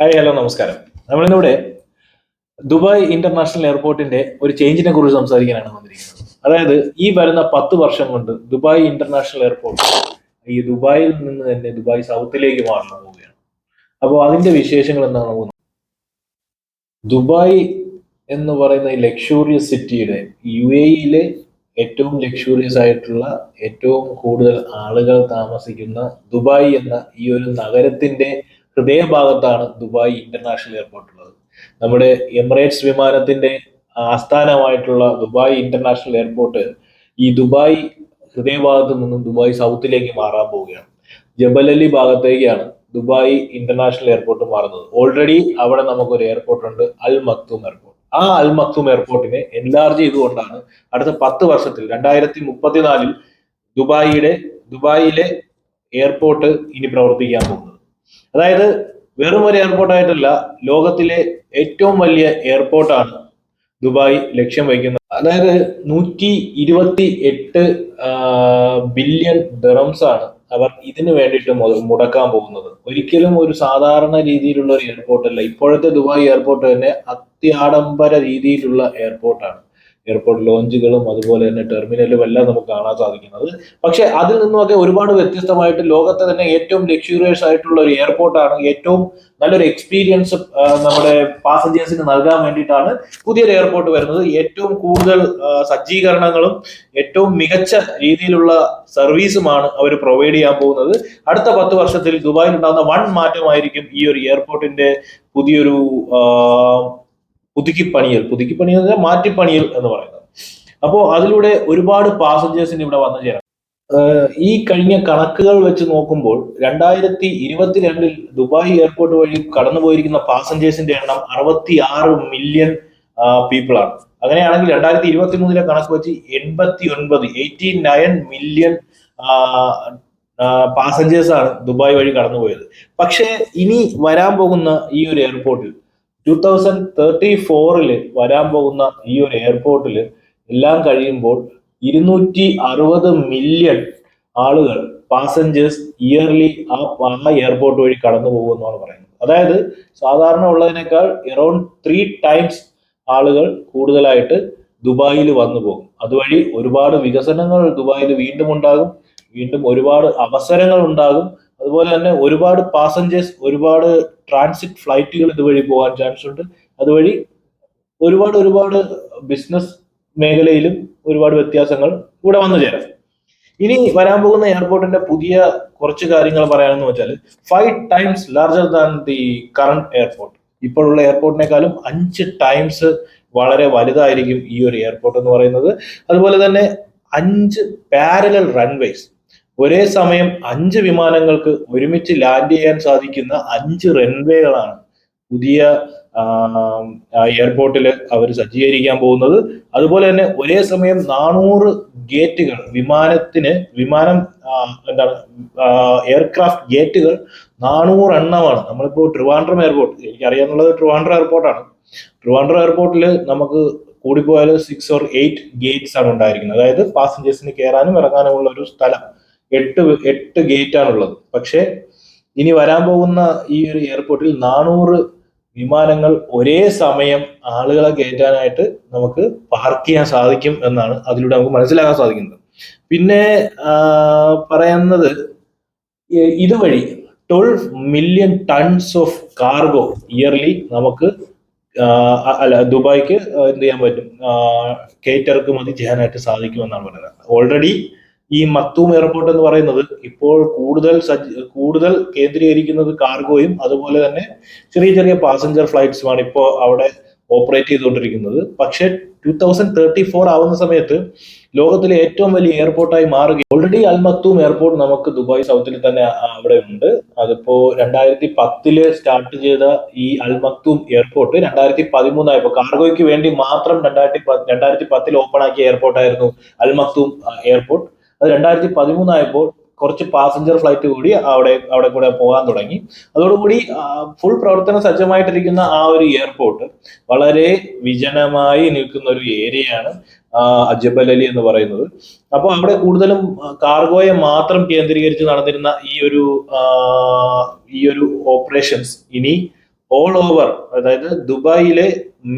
Hi, hello, നമസ്കാരം. നമ്മളിന്നിവിടെ Dubai international എയർപോർട്ടിന്റെ ഒരു ചേഞ്ചിനെ കുറിച്ച് സംസാരിക്കാനാണ് വന്നിരിക്കുന്നത്. അതായത് ഈ വരുന്ന 10 വർഷം കൊണ്ട് ദുബായ് ഇന്റർനാഷണൽ എയർപോർട്ട് ഈ ദുബായിൽ നിന്ന് തന്നെ ദുബായ് സൗത്തിലേക്ക് മാറാൻ പോവുകയാണ്. അപ്പോൾ അതിന്റെ വിശേഷങ്ങൾ എന്താണ് നമുക്ക് ദുബായ് എന്ന് പറയുന്ന ഈ ലക്ഷൂറിയസ് സിറ്റിയുടെ UAE-യിലെ ഏറ്റവും ലക്ഷൂറിയസ് ആയിട്ടുള്ള ഏറ്റവും കൂടുതൽ ആളുകൾ താമസിക്കുന്ന ദുബായ് എന്ന ഈ ഒരു നഗരത്തിന്റെ ഹൃദയഭാഗത്താണ് ദുബായ് ഇന്റർനാഷണൽ എയർപോർട്ട് ഉള്ളത്. നമ്മുടെ എമിറേറ്റ്സ് വിമാനത്തിന്റെ ആസ്ഥാനമായിട്ടുള്ള ദുബായ് ഇന്റർനാഷണൽ എയർപോർട്ട് ഈ ദുബായ് ഹൃദയഭാഗത്ത് നിന്നും ദുബായ് സൗത്തിലേക്ക് മാറാൻ പോവുകയാണ്. ജബൽ ഭാഗത്തേക്കാണ് ദുബായ് ഇന്റർനാഷണൽ എയർപോർട്ട് മാറുന്നത്. ഓൾറെഡി അവിടെ നമുക്കൊരു എയർപോർട്ട് ഉണ്ട്, അൽ മക്തൂം എയർപോർട്ട്. ആ അൽ മക്തൂം എയർപോർട്ടിനെ എൻലാർജ് ചെയ്തുകൊണ്ടാണ് അടുത്ത 10 വർഷത്തിൽ 2034 ദുബായിലെ എയർപോർട്ട് ഇനി പ്രവർത്തിക്കാൻ പോകുന്നത്. അതായത് വെറും ഒരു എയർപോർട്ടായിട്ടല്ല, ലോകത്തിലെ ഏറ്റവും വലിയ എയർപോർട്ടാണ് ദുബായ് ലക്ഷ്യം വയ്ക്കുന്നത്. അതായത് 128 ബില്യൺ ദിറംസ് ആണ് അവർ ഇതിനു വേണ്ടിയിട്ട് മുടക്കാൻ പോകുന്നത്. ഒരിക്കലും ഒരു സാധാരണ രീതിയിലുള്ള ഒരു എയർപോർട്ട് അല്ല. ഇപ്പോഴത്തെ ദുബായ് എയർപോർട്ട് തന്നെ അത്യാഡംബര രീതിയിലുള്ള എയർപോർട്ടാണ്. എയർപോർട്ട് ലോഞ്ചുകളും അതുപോലെ തന്നെ ടെർമിനലും എല്ലാം നമുക്ക് കാണാൻ സാധിക്കുന്നത്. പക്ഷെ അതിൽ നിന്നുമൊക്കെ ഒരുപാട് വ്യത്യസ്തമായിട്ട് ലോകത്തെ തന്നെ ഏറ്റവും ലക്ഷൂറിയസ് ആയിട്ടുള്ള ഒരു എയർപോർട്ടാണ്. ഏറ്റവും നല്ലൊരു എക്സ്പീരിയൻസ് നമ്മുടെ പാസഞ്ചേഴ്സിന് നൽകാൻ വേണ്ടിയിട്ടാണ് പുതിയൊരു എയർപോർട്ട് വരുന്നത്. ഏറ്റവും കൂടുതൽ സജ്ജീകരണങ്ങളും ഏറ്റവും മികച്ച രീതിയിലുള്ള സർവീസുമാണ് അവർ പ്രൊവൈഡ് ചെയ്യാൻ പോകുന്നത്. അടുത്ത 10 വർഷത്തിൽ ദുബായിൽ ഉണ്ടാകുന്ന വൻ മാറ്റമായിരിക്കും ഈ ഒരു എയർപോർട്ടിന്റെ പുതിയൊരു പുതുക്കിപ്പണിയൽ മാറ്റിപ്പണിയൽ എന്ന് പറയുന്നത്. അപ്പോൾ അതിലൂടെ ഒരുപാട് പാസഞ്ചേഴ്സിന് ഇവിടെ വന്നു ചേരാം. ഈ കഴിഞ്ഞ കണക്കുകൾ വെച്ച് നോക്കുമ്പോൾ 2022 ദുബായ് എയർപോർട്ട് വഴി കടന്നുപോയിരിക്കുന്ന പാസഞ്ചേഴ്സിന്റെ എണ്ണം 66 മില്യൺ പീപ്പിൾ ആണ്. അങ്ങനെയാണെങ്കിൽ 2023 കണക്ക് വെച്ച് 89 മില്യൺ പാസഞ്ചേഴ്സ് ആണ് ദുബായ് വഴി കടന്നുപോയത്. പക്ഷേ ഇനി വരാൻ പോകുന്ന ഈ ഒരു എയർപോർട്ടിൽ 2034 വരാൻ പോകുന്ന ഈ ഒരു എയർപോർട്ടിൽ എല്ലാം കഴിയുമ്പോൾ 260 മില്യൺ ആളുകൾ പാസഞ്ചേഴ്സ് ഇയർലി ആ എയർപോർട്ട് വഴി കടന്നു പോകുമെന്നാണ് പറയുന്നത്. അതായത് സാധാരണ ഉള്ളതിനേക്കാൾ അറൌണ്ട് 3 ടൈംസ് ആളുകൾ കൂടുതലായിട്ട് ദുബായിൽ വന്നു പോകും. അതുവഴി ഒരുപാട് വികസനങ്ങൾ ദുബായിൽ വീണ്ടും ഉണ്ടാകും, വീണ്ടും ഒരുപാട് അവസരങ്ങൾ ഉണ്ടാകും. അതുപോലെ തന്നെ ഒരുപാട് പാസഞ്ചേഴ്സ്, ഒരുപാട് ട്രാൻസിറ്റ് ഫ്ലൈറ്റുകൾ ഇതുവഴി പോകാൻ ചാൻസ് ഉണ്ട്. അതുവഴി ഒരുപാട് ബിസിനസ് മേഖലയിലും ഒരുപാട് വ്യത്യാസങ്ങൾ ഇവിടെ വന്നു ചേരാം. ഇനി വരാൻ പോകുന്ന എയർപോർട്ടിന്റെ പുതിയ കുറച്ച് കാര്യങ്ങൾ പറയാനെന്ന് വെച്ചാൽ 5 times larger than the current airport. ഇപ്പോഴുള്ള എയർപോർട്ടിനേക്കാളും 5 ടൈംസ് വളരെ വലുതായിരിക്കും ഈ ഒരു എയർപോർട്ട് എന്ന് പറയുന്നത്. അതുപോലെ തന്നെ 5 പാരലൽ റൺവേസ്, ഒരേ സമയം 5 വിമാനങ്ങൾക്ക് ഒരുമിച്ച് ലാൻഡ് ചെയ്യാൻ സാധിക്കുന്ന 5 റൺവേകളാണ് പുതിയ എയർപോർട്ടിൽ അവർ സജ്ജീകരിക്കാൻ പോകുന്നത്. അതുപോലെ തന്നെ ഒരേ സമയം 400 ഗേറ്റുകൾ, എയർക്രാഫ്റ്റ് ഗേറ്റുകൾ 400 എണ്ണമാണ്. നമ്മളിപ്പോൾ ട്രിവാൻഡ്രം എയർപോർട്ട്, എനിക്കറിയാവുന്നത് ട്രിവാൻഡ്രം എയർപോർട്ടാണ്. ട്രിവാൻഡ്രം എയർപോർട്ടിൽ നമുക്ക് കൂടിപ്പോയാൽ 6 or 8 ഗേറ്റ്സ് ആണ് ഉണ്ടായിരിക്കുന്നത്. അതായത് പാസഞ്ചേഴ്സിന് കയറാനും ഇറങ്ങാനുമുള്ള ഒരു സ്ഥലം 8 ഗേറ്റ് ആണുള്ളത്. പക്ഷെ ഇനി വരാൻ പോകുന്ന ഈ ഒരു എയർപോർട്ടിൽ 400 വിമാനങ്ങൾ ഒരേ സമയം ആളുകളെ കയറ്റാനായിട്ട് നമുക്ക് പാർക്ക് ചെയ്യാൻ സാധിക്കും എന്നാണ് അതിലൂടെ നമുക്ക് മനസ്സിലാക്കാൻ സാധിക്കുന്നത്. പിന്നെ പറയുന്നത് ഇതുവഴി 12 million tons of cargo yearly നമുക്ക് ദുബായ്ക്ക് എന്ത് ചെയ്യാൻ പറ്റും, കയറ്റിറക്കുമതി ചെയ്യാനായിട്ട് സാധിക്കുമെന്നാണ് പറയുന്നത്. ഓൾറെഡി ഈ മക്തൂം എയർപോർട്ട് എന്ന് പറയുന്നത് ഇപ്പോൾ കൂടുതൽ കേന്ദ്രീകരിക്കുന്നത് കാർഗോയും അതുപോലെ തന്നെ ചെറിയ പാസഞ്ചർ ഫ്ലൈറ്റ്സുമാണ് ഇപ്പോൾ അവിടെ ഓപ്പറേറ്റ് ചെയ്തുകൊണ്ടിരിക്കുന്നത്. പക്ഷെ 2034 ആവുന്ന സമയത്ത് ലോകത്തിലെ ഏറ്റവും വലിയ എയർപോർട്ടായി മാറുകയും ഓൾറെഡി അൽ മക്തൂം എയർപോർട്ട് നമുക്ക് ദുബായ് സൗത്തിൽ തന്നെ അവിടെ ഉണ്ട്. അതിപ്പോ 2010 സ്റ്റാർട്ട് ചെയ്ത ഈ അൽ മക്തൂം എയർപോർട്ട് 2013 ആയപ്പോൾ കാർഗോയ്ക്ക് വേണ്ടി മാത്രം 2010 ഓപ്പൺ ആക്കിയ എയർപോർട്ടായിരുന്നു അൽ മക്തൂം എയർപോർട്ട്. അത് 2013 ആയപ്പോൾ കുറച്ച് പാസഞ്ചർ ഫ്ലൈറ്റ് കൂടി അവിടെ കൂടെ പോകാൻ തുടങ്ങി. അതോടുകൂടി ഫുൾ പ്രവർത്തന സജ്ജമായിട്ടിരിക്കുന്ന ആ ഒരു എയർപോർട്ട് വളരെ വിജനമായി നിൽക്കുന്ന ഒരു ഏരിയയാണ് ജബൽ അലി എന്ന് പറയുന്നത്. അപ്പോൾ അവിടെ കൂടുതലും കാർഗോയെ മാത്രം കേന്ദ്രീകരിച്ച് നടന്നിരുന്ന ഈ ഒരു ഓപ്പറേഷൻസ് ഇനി ഓൾ ഓവർ, അതായത് ദുബായിലെ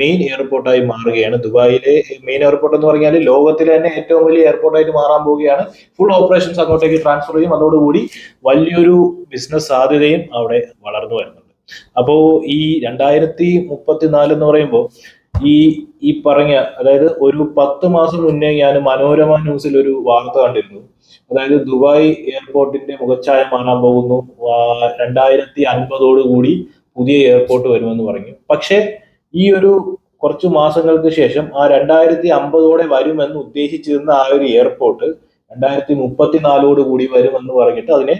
മെയിൻ എയർപോർട്ടായി മാറുകയാണ്. ദുബായിലെ മെയിൻ എയർപോർട്ട് എന്ന് പറഞ്ഞാൽ ലോകത്തിലെ തന്നെ ഏറ്റവും വലിയ എയർപോർട്ടായിട്ട് മാറാൻ പോവുകയാണ്. ഫുൾ ഓപ്പറേഷൻസ് അങ്ങോട്ടേക്ക് ട്രാൻസ്ഫർ ചെയ്യും. അതോടുകൂടി വലിയൊരു ബിസിനസ് സാധ്യതയും അവിടെ വളർന്നു വരുന്നുണ്ട്. അപ്പോ ഈ 2034 എന്ന് പറയുമ്പോൾ ഈ ഈ പറഞ്ഞ, അതായത് ഒരു 10 മാസം മുന്നേ ഞാൻ മനോരമ ന്യൂസിൽ ഒരു വാർത്ത കണ്ടിരുന്നു. അതായത് ദുബായ് എയർപോർട്ടിന്റെ മുഖച്ഛായ മാറാൻ പോകുന്നു, 2050 കൂടി പുതിയ എയർപോർട്ട് വരുമെന്ന് പറഞ്ഞു. പക്ഷെ ഈ ഒരു കുറച്ച് മാസങ്ങൾക്ക് ശേഷം ആ 2050 വരുമെന്ന് ഉദ്ദേശിച്ചിരുന്ന ആ ഒരു എയർപോർട്ട് 2034 കൂടി വരുമെന്ന് പറഞ്ഞിട്ട് അതിനെ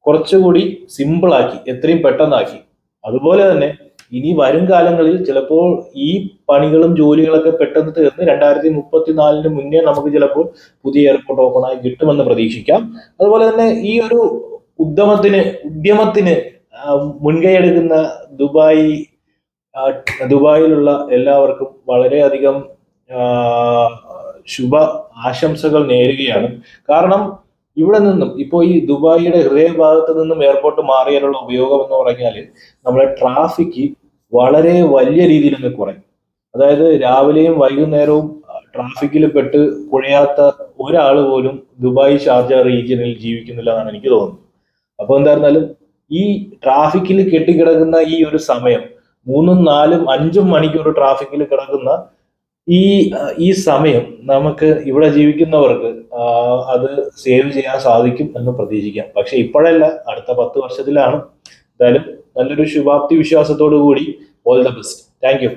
കുറച്ചുകൂടി സിമ്പിൾ ആക്കി, എത്രയും പെട്ടെന്നാക്കി. അതുപോലെ തന്നെ ഇനി വരും കാലങ്ങളിൽ ചിലപ്പോൾ ഈ പണികളും ജോലികളൊക്കെ പെട്ടെന്ന് തീർന്ന് 2034 മുന്നേ നമുക്ക് ചിലപ്പോൾ പുതിയ എയർപോർട്ട് ഓപ്പൺ ആയി കിട്ടുമെന്ന് പ്രതീക്ഷിക്കാം. അതുപോലെ തന്നെ ഈ ഒരു ഉദ്യമത്തിന് മുൻകൈ എടുക്കുന്ന ദുബായിലുള്ള എല്ലാവർക്കും വളരെയധികം ശുഭ ആശംസകൾ നേരുകയാണ്. കാരണം ഇവിടെ നിന്നും ഇപ്പോൾ ഈ ദുബായിയുടെ ഹൃദയഭാഗത്ത് നിന്നും എയർപോർട്ട് മാറിയാലുള്ള ഉപയോഗം എന്ന് പറഞ്ഞാൽ നമ്മുടെ ട്രാഫിക് വളരെ വലിയ രീതിയിൽ അങ്ങ് കുറയും. അതായത് രാവിലെയും വൈകുന്നേരവും ട്രാഫിക്കിൽ പെട്ട് കുഴയാത്ത ഒരാൾ പോലും ദുബായ് ഷാർജ റീജിയനിൽ ജീവിക്കുന്നില്ല എന്നാണ് എനിക്ക് തോന്നുന്നത്. അപ്പൊ എന്തായിരുന്നാലും ഈ ട്രാഫിക്കിൽ കെട്ടിക്കിടക്കുന്ന ഈ ഒരു സമയം, 3, 4, 5 മണിക്കൂർ ട്രാഫിക്കിൽ കിടക്കുന്ന ഈ സമയം നമുക്ക് ഇവിടെ ജീവിക്കുന്നവർക്ക് അത് സേവ് ചെയ്യാൻ സാധിക്കും എന്ന് പ്രതീക്ഷിക്കാം. പക്ഷെ ഇപ്പോഴല്ല, അടുത്ത 10 വർഷത്തിലാണ്. എന്തായാലും നല്ലൊരു ശുഭാപ്തി വിശ്വാസത്തോടു കൂടി all the best. Thank you.